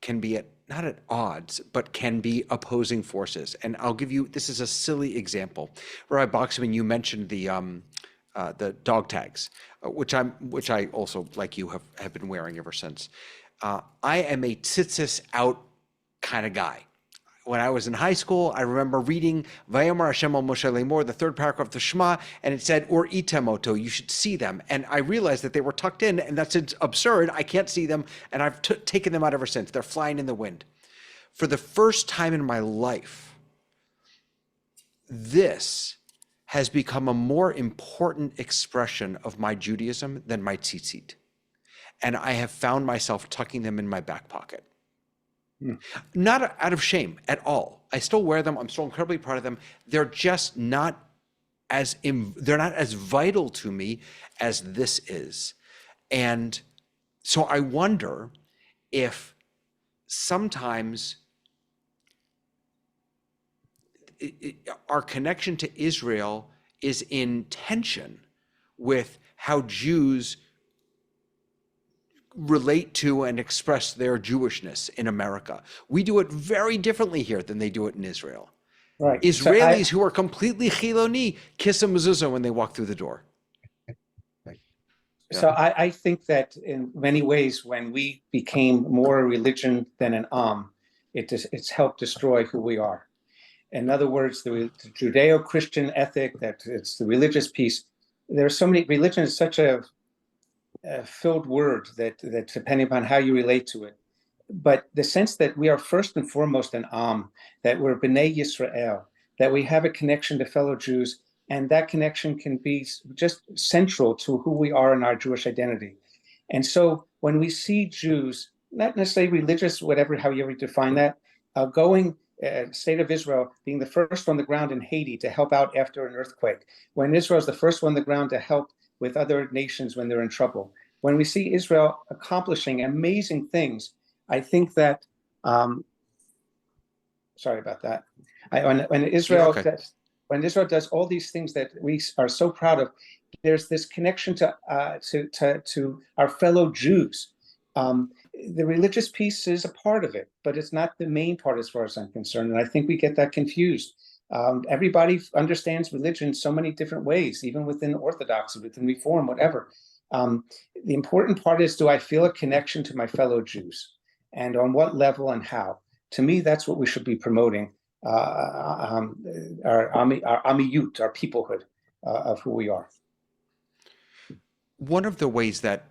can be not at odds, but can be opposing forces. And I'll give you, this is a silly example. Rabbi Boxman, you mentioned the dog tags, which I also, like you, have been wearing ever since. I am a tzitzis out kind of guy. when I was in high school, I remember reading Vayamar Hashem al Moshe Lemor, the third paragraph of the Shema, and it said, or itemoto, you should see them. And I realized that they were tucked in, and that's absurd. I can't see them, and I've taken them out ever since. They're flying in the wind. For the first time in my life, this has become a more important expression of my Judaism than my tzitzit. And I have found myself tucking them in my back pocket. Not out of shame at all. I still wear them. I'm still incredibly proud of them. They're just not they're not as vital to me as this is. And so I wonder if sometimes our connection to Israel is in tension with how Jews relate to and express their Jewishness in America. We do it very differently here than they do it in Israel. Right. Israelis who are completely chiloni kiss a mezuzah when they walk through the door. So I think that in many ways, when we became more a religion than an it's helped destroy who we are. In other words, the Judeo-Christian ethic, that it's the religious piece. There are so many, religion is such a filled word that depending upon how you relate to it. But the sense that we are first and foremost an that we're B'nai Yisrael, that we have a connection to fellow Jews, and that connection can be just central to who we are in our Jewish identity. And so when we see Jews, not necessarily religious, whatever, however you define that, going, State of Israel being the first on the ground in Haiti to help out after an earthquake, when Israel is the first one on the ground to help with other nations when they're in trouble, when we see Israel accomplishing amazing things, I think that, sorry about that. When Israel does all these things that we are so proud of, there's this connection to our fellow Jews. The religious piece is a part of it, but it's not the main part as far as I'm concerned. And I think we get that confused. Everybody understands religion so many different ways, even within Orthodoxy, within Reform, whatever. The important part is, do I feel a connection to my fellow Jews? And on what level and how? To me, that's what we should be promoting, our amiyut, our peoplehood of who we are. One of the ways that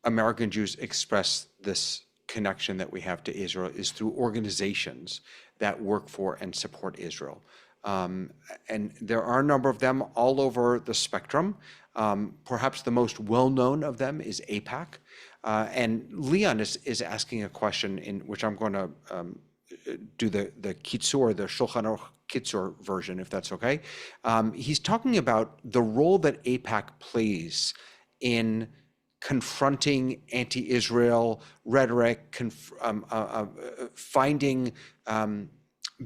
American Jews express this connection that we have to Israel is through organizations that work for and support Israel. And there are a number of them all over the spectrum. Perhaps the most well-known of them is AIPAC. And Leon is asking a question in which I'm going to do the Kitzur, the Shulchan Aruch Kitzur version, if that's okay. He's talking about the role that AIPAC plays in confronting anti-Israel rhetoric, finding,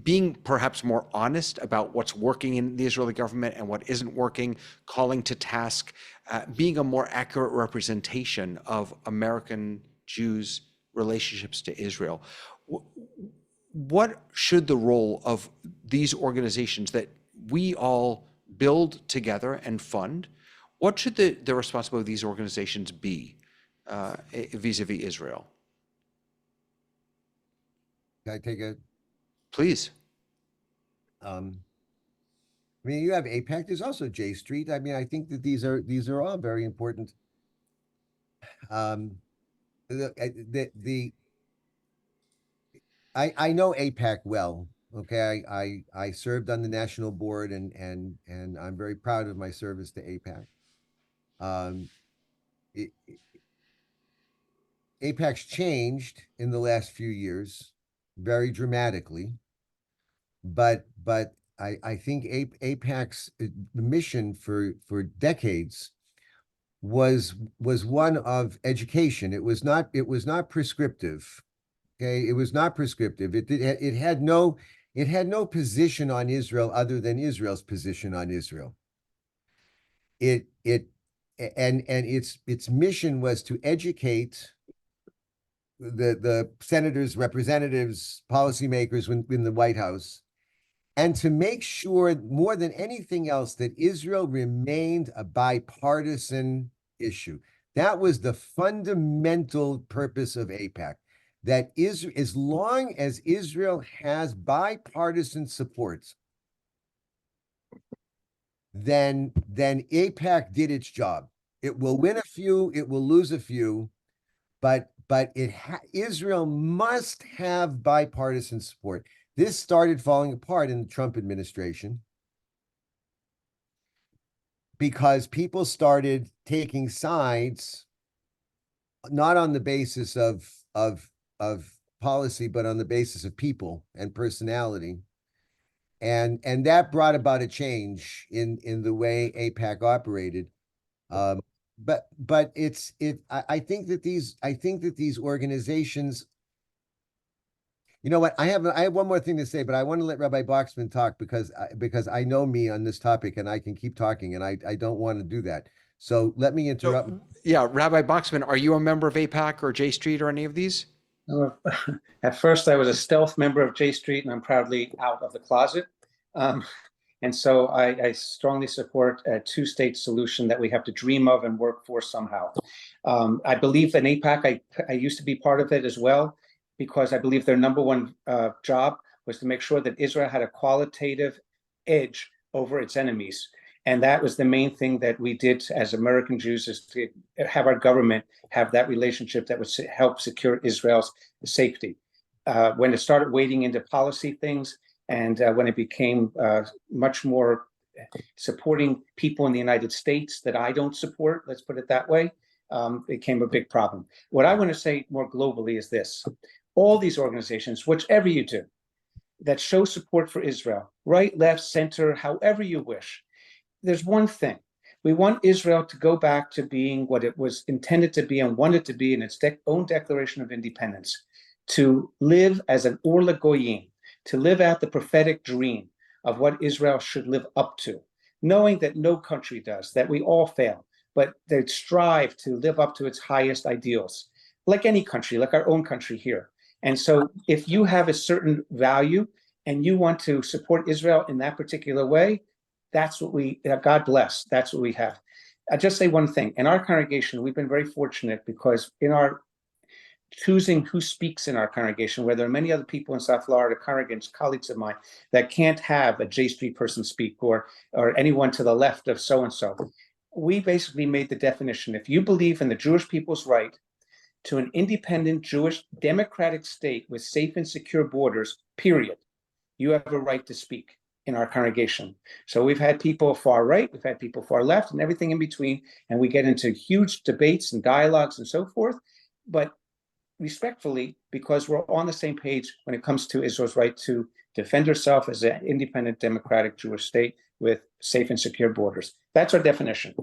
being perhaps more honest about what's working in the Israeli government and what isn't working, calling to task, being a more accurate representation of American Jews' relationships to Israel. What should the role of these organizations that we all build together and fund, what should the responsibility of these organizations be vis-a-vis Israel? Can I take a? Please. I mean, you have AIPAC. There's also J Street. I mean, I think that these are all very important. I know AIPAC well. Okay, I served on the national board, and I'm very proud of my service to AIPAC. AIPAC's changed in the last few years very dramatically, but I think AIPAC's mission for decades was one of education. It was not prescriptive. Okay, it was not prescriptive. It had no position on Israel other than Israel's position on Israel. And its mission was to educate the senators, representatives, policymakers in the White House, and to make sure more than anything else that Israel remained a bipartisan issue. That was the fundamental purpose of AIPAC. that as long as Israel has bipartisan support, then AIPAC did its job. It will win a few, it will lose a few, but Israel must have bipartisan support. This started falling apart in the Trump administration because people started taking sides, not on the basis of policy, but on the basis of people and personality. And that brought about a change in the way AIPAC operated. But I think that these organizations, you know what, I have one more thing to say, but I want to let Rabbi Boxman talk because I know me on this topic and I can keep talking, and I don't want to do that. So let me interrupt. Yeah, Rabbi Boxman, are you a member of AIPAC or J Street or any of these? At first, I was a stealth member of J Street, and I'm proudly out of the closet. And so I strongly support a two-state solution that we have to dream of and work for somehow. I believe in AIPAC. I used to be part of it as well, because I believe their number one job was to make sure that Israel had a qualitative edge over its enemies. And that was the main thing that we did as American Jews, is to have our government have that relationship that would help secure Israel's safety. When it started wading into policy things, and when it became much more supporting people in the United States that I don't support, let's put it that way, it became a big problem. What I want to say more globally is this: all these organizations, whichever you do, that show support for Israel, right, left, center, however you wish, there's one thing. We want Israel to go back to being what it was intended to be and wanted to be in its own Declaration of Independence, to live as an Or LaGoyim, to live out the prophetic dream of what Israel should live up to, knowing that no country does, that we all fail, but they strive to live up to its highest ideals, like any country, like our own country here. And so if you have a certain value and you want to support Israel in that particular way, that's what God bless, that's what we have. I'll just say one thing. In our congregation, we've been very fortunate, because in our choosing who speaks in our congregation, where there are many other people in South Florida, congregants, colleagues of mine, that can't have a J Street person speak, or anyone to the left of so-and-so. We basically made the definition: if you believe in the Jewish people's right to an independent Jewish democratic state with safe and secure borders, period, you have a right to speak in our congregation. So we've had people far right, we've had people far left, and everything in between, and we get into huge debates and dialogues and so forth, but respectfully, because we're on the same page when it comes to Israel's right to defend herself as an independent democratic Jewish state with safe and secure borders. That's our definition.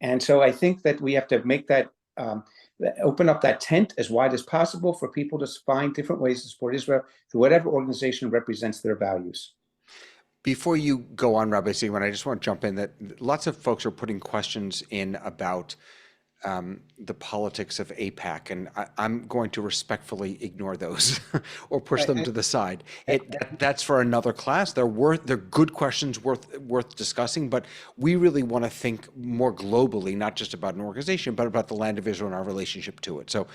And so I think that we have to make that, open up that tent as wide as possible for people to find different ways to support Israel through whatever organization represents their values. Before you go on, Rabbi Siegman, I just want to jump in that lots of folks are putting questions in about the politics of AIPAC, and I'm going to respectfully ignore those or push them to the side. That's for another class. They're good questions worth discussing, but we really want to think more globally, not just about an organization, but about the land of Israel and our relationship to it. So,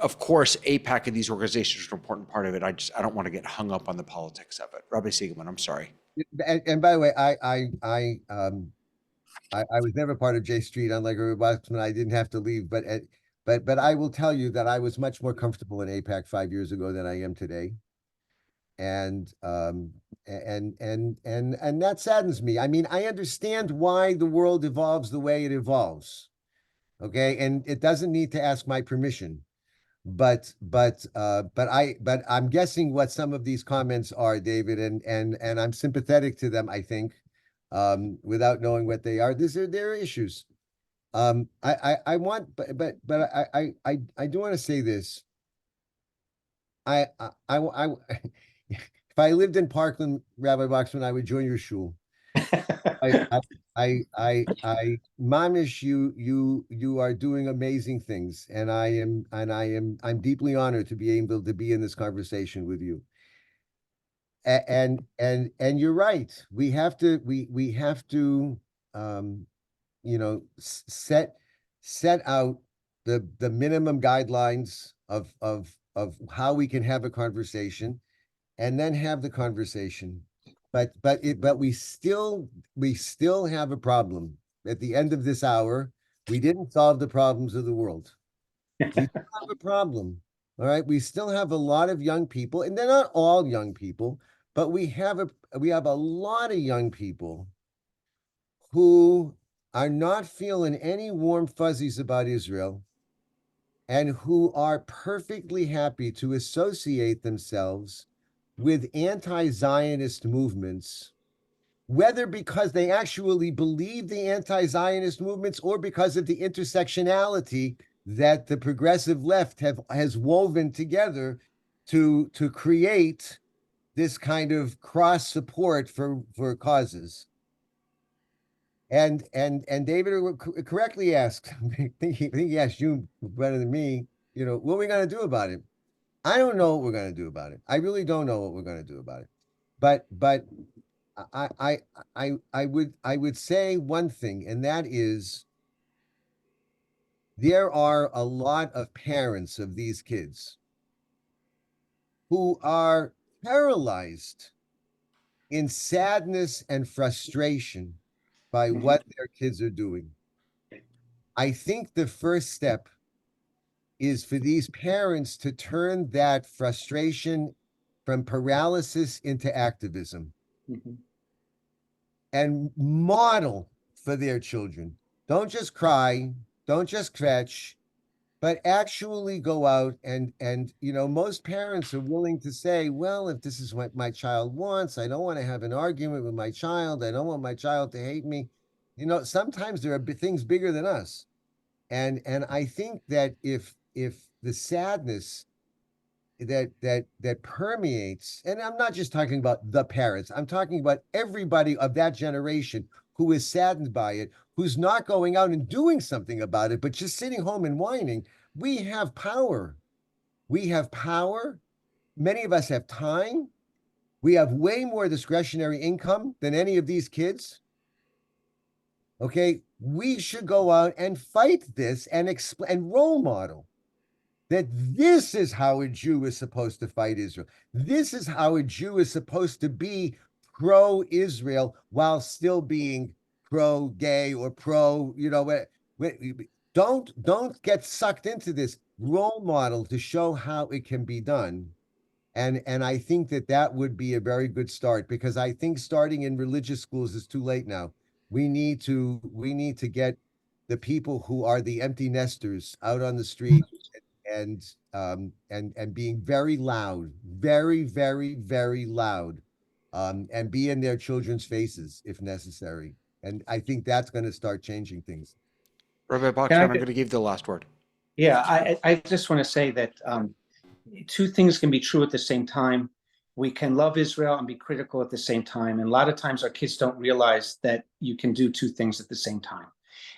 of course, AIPAC and these organizations are an important part of it. I don't want to get hung up on the politics of it. Rabbi Siegman, I'm sorry. And by the way, I was never part of J Street, unlike Rabbi Boxman. I didn't have to leave, but I will tell you that I was much more comfortable in AIPAC 5 years ago than I am today, and that saddens me. I mean, I understand why the world evolves the way it evolves, okay, and it doesn't need to ask my permission. But I'm guessing what some of these comments are, David, and I'm sympathetic to them, I think, without knowing what they are. There are issues. I do want to say this. If I lived in Parkland, Rabbi Boxman, I would join your shul. Mamish, you are doing amazing things, and I'm deeply honored to be able to be in this conversation with you. And you're right. We have to set out the minimum guidelines of how we can have a conversation, and then have the conversation. But we still have a problem. At the end of this hour, we didn't solve the problems of the world. We still have a problem. All right. We still have a lot of young people, and they're not all young people, but we have a lot of young people who are not feeling any warm fuzzies about Israel, and who are perfectly happy to associate themselves with anti-Zionist movements, whether because they actually believe the anti-Zionist movements or because of the intersectionality that the progressive left has woven together to create this kind of cross support for causes. And David correctly asked, I think he asked you better than me, what are we going to do about it? I don't know what we're going to do about it. I really don't know what we're going to do about it. But I would say one thing, and that is there are a lot of parents of these kids who are paralyzed in sadness and frustration by what their kids are doing. I think the first step is for these parents to turn that frustration from paralysis into activism. And model for their children. Don't just cry, don't just fetch, but actually go out and most parents are willing to say, well, if this is what my child wants, I don't want to have an argument with my child. I don't want my child to hate me. Sometimes there are things bigger than us. And I think that if the sadness that permeates, and I'm not just talking about the parents, I'm talking about everybody of that generation who is saddened by it, who's not going out and doing something about it, but just sitting home and whining. We have power. We have power. Many of us have time. We have way more discretionary income than any of these kids. Okay, we should go out and fight this and explain and role model that this is how a Jew is supposed to fight Israel. This is how a Jew is supposed to be pro-Israel while still being pro-gay or don't get sucked into this. Role model to show how it can be done. And I think that would be a very good start, because I think starting in religious schools is too late now. We need to get the people who are the empty nesters out on the street and being very loud, very, very, very loud, and be in their children's faces if necessary. And I think that's going to start changing things. Rabbi Bachstein, I'm going to give the last word. Yeah, I just want to say that two things can be true at the same time. We can love Israel and be critical at the same time. And a lot of times our kids don't realize that you can do two things at the same time.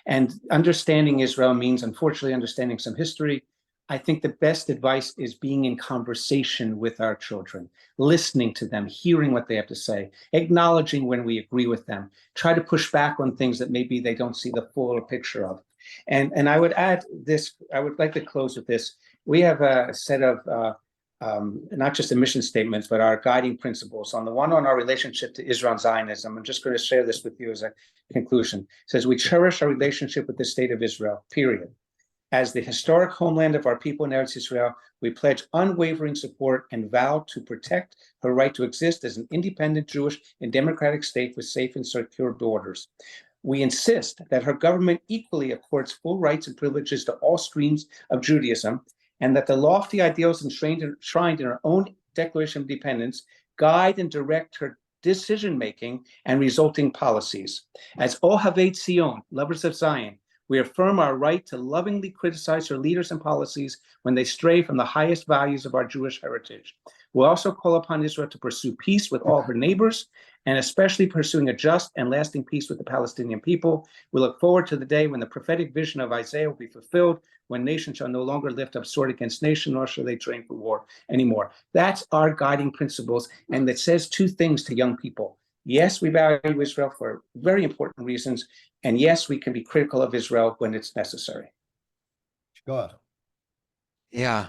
And understanding Israel means, unfortunately, understanding some history. I think the best advice is being in conversation with our children, listening to them, hearing what they have to say, acknowledging when we agree with them, try to push back on things that maybe they don't see the fuller picture of. And I would add this, I would like to close with this. We have a set of not just the mission statements, but our guiding principles. On the one, on our relationship to Israel and Zionism. I'm just going to share this with you as a conclusion. It says, we cherish our relationship with the state of Israel, period. As the historic homeland of our people in Eretz Israel, we pledge unwavering support and vow to protect her right to exist as an independent Jewish and democratic state with safe and secure borders. We insist that her government equally accords full rights and privileges to all streams of Judaism, and that the lofty ideals enshrined in her own Declaration of Independence guide and direct her decision-making and resulting policies. As Ohavei Tzion, lovers of Zion, we affirm our right to lovingly criticize her leaders and policies when they stray from the highest values of our Jewish heritage. We'll also call upon Israel to pursue peace with all her neighbors, and especially pursuing a just and lasting peace with the Palestinian people. We look forward to the day when the prophetic vision of Isaiah will be fulfilled, when nation shall no longer lift up sword against nation, nor shall they train for war anymore. That's our guiding principles, and it says two things to young people. Yes, we value Israel for very important reasons, and yes, we can be critical of Israel when it's necessary. Sure. Yeah,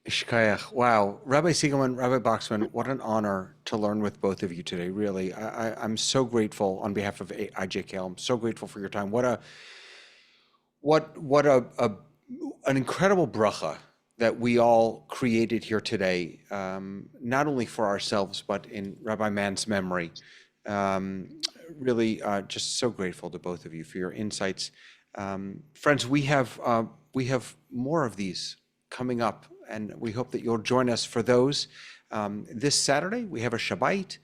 Shkayach. Wow. Rabbi Siegelman, Rabbi Boxman, what an honor to learn with both of you today. Really, I'm so grateful on behalf of IJKL. I'm so grateful for your time. An incredible bracha that we all created here today, not only for ourselves, but in Rabbi Mann's memory. Really, just so grateful to both of you for your insights. Friends, we have more of these coming up, and we hope that you'll join us for those. This Saturday, we have a Shabbat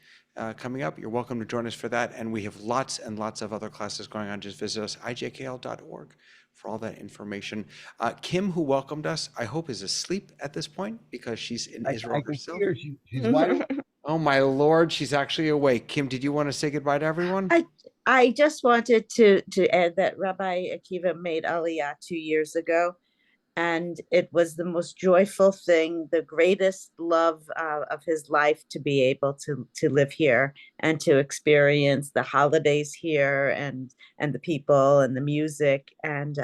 coming up. You're welcome to join us for that. And we have lots and lots of other classes going on. Just visit us, ijkl.org, for all that information. Kim, who welcomed us, I hope is asleep at this point because she's in Israel I can herself. see her. She's wide awake. Oh, my Lord, she's actually awake. Kim, did you want to say goodbye to everyone? I just wanted to add that Rabbi Akiva made Aliyah 2 years ago, and it was the most joyful thing, the greatest love of his life, to be able to live here and to experience the holidays here and the people and the music. And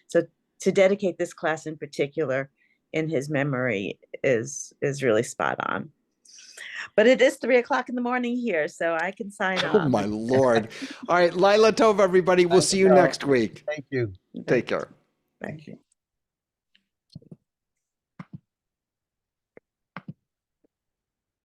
so to dedicate this class in particular in his memory is really spot on. But it is 3 o'clock in the morning here, so I can sign Oh, off. my Lord. All right, Laila Tov, everybody. We'll see you next week. Thank you. Take care. Thank you.